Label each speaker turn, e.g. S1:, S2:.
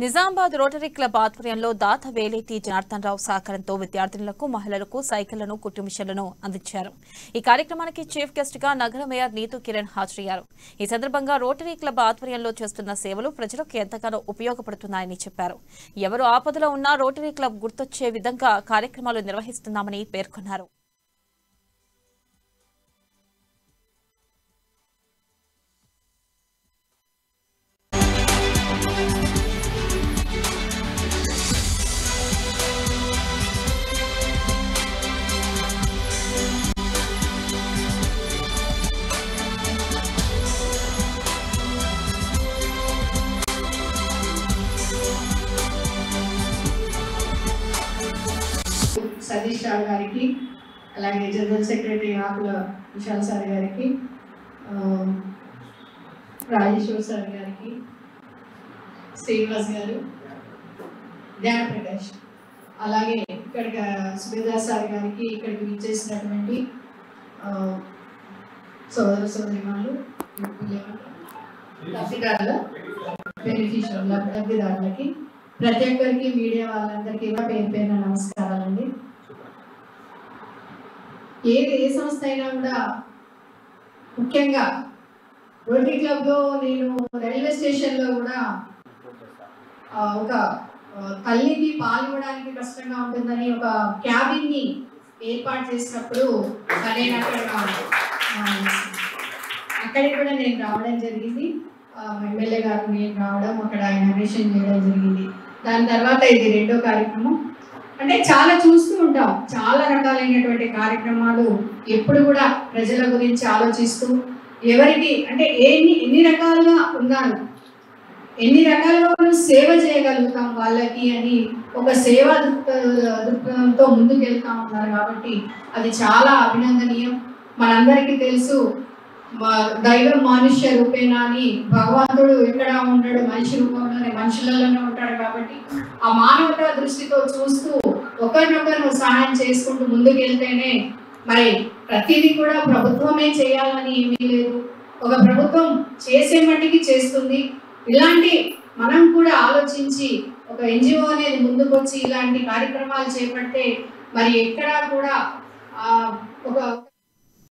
S1: Nizamabad rotary club ఆధ్వర్యంలో దాత వేలేటి జనార్దన్ రావు సహకారంతో విద్యార్థినులకు మహిళలకు సైకిళ్లను కుట్టు మిషన్లను అందించారు. ఈ కార్యక్రమానికి చీఫ్ గెస్ట్ గా నగర మేయర్ నీతూ కిరణ్ హాజరయ్యారు. ఈ సందర్భంగా రోటరీ క్లబ్ ఆధ్వర్యంలో చేస్తున్న సేవలు ప్రజలకు ఎంతగానో ఉపయోగపడుతున్నాయని చెప్పారు. ఎవరు ఆపదలో ఉన్నా రోటరీ క్లబ్ గుర్తొచ్చే విధంగా కార్యక్రమాలు నిర్వహిస్తున్నామని పేర్కొన్నారు.
S2: సతీష్ రావు గారికి, అలాగే జనరల్ సెక్రటరీ ఆకుల విశాల్ సార్ గారికి, రాజేశ్వర్ సార్ గారికి, శ్రీనివాస్ గారు, ధ్యాన ప్రకాష్, అలాగే ఇక్కడికి సుబేదా సార్ గారికి, ఇక్కడికి విచ్చేసినటువంటి సోదర సోదరిమాలు, లబ్ధిదారుల లబ్ధిదారులకి, ప్రతి ఒక్కరికి, మీడియా వాళ్ళందరికీ పేరు పేరున నమస్కారాలండి. ఏ సంస్థ అయినా కూడా ముఖ్యంగా రోటరీ క్లబ్లో నేను రైల్వే స్టేషన్లో కూడా ఒక తల్లికి పాలు ఇవ్వడానికి కష్టంగా ఉంటుందని ఒక క్యాబిన్ని ఏర్పాటు చేసినప్పుడు నేను అక్కడికి కూడా నేను రావడం జరిగింది. ఎమ్మెల్యే గారు నేను రావడం, అక్కడ ఇనాగ్రేషన్ చేయడం జరిగింది. దాని తర్వాత ఇది రెండో కార్యక్రమం. అంటే చాలా చూస్తూ ఉంటాం, చాలా రకాలైనటువంటి కార్యక్రమాలు ఎప్పుడు కూడా ప్రజల గురించి ఆలోచిస్తూ ఎవరికి అంటే ఎన్ని రకాలుగా ఉన్నారు, ఎన్ని రకాలుగా మనం సేవ చేయగలుగుతాం వాళ్ళకి అని ఒక సేవా దృక్పథంతో ముందుకెళ్తా ఉన్నారు. కాబట్టి అది చాలా అభినందనీయం. మనందరికీ తెలుసు, దైవం మానుష్య రూపేణ అని భగవంతుడు ఎక్కడ ఉండడు, మనిషి రూపంలోనే, మనుషులలోనే ఉంటాడు. కాబట్టి ఆ మానవతా దృష్టితో చూస్తూ ఒకరినొకరు సహాయం చేసుకుంటూ ముందుకెళ్తేనే మరి ప్రతిదీ కూడా ప్రభుత్వమే చేయాలని ఏమీ లేదు. ఒక ప్రభుత్వం చేసే మట్టికి చేస్తుంది. ఇలాంటి మనం కూడా ఆలోచించి ఒక ఎన్జిఓ అనేది ముందుకొచ్చి ఇలాంటి కార్యక్రమాలు చేపడితే మరి ఎక్కడా కూడా ఒక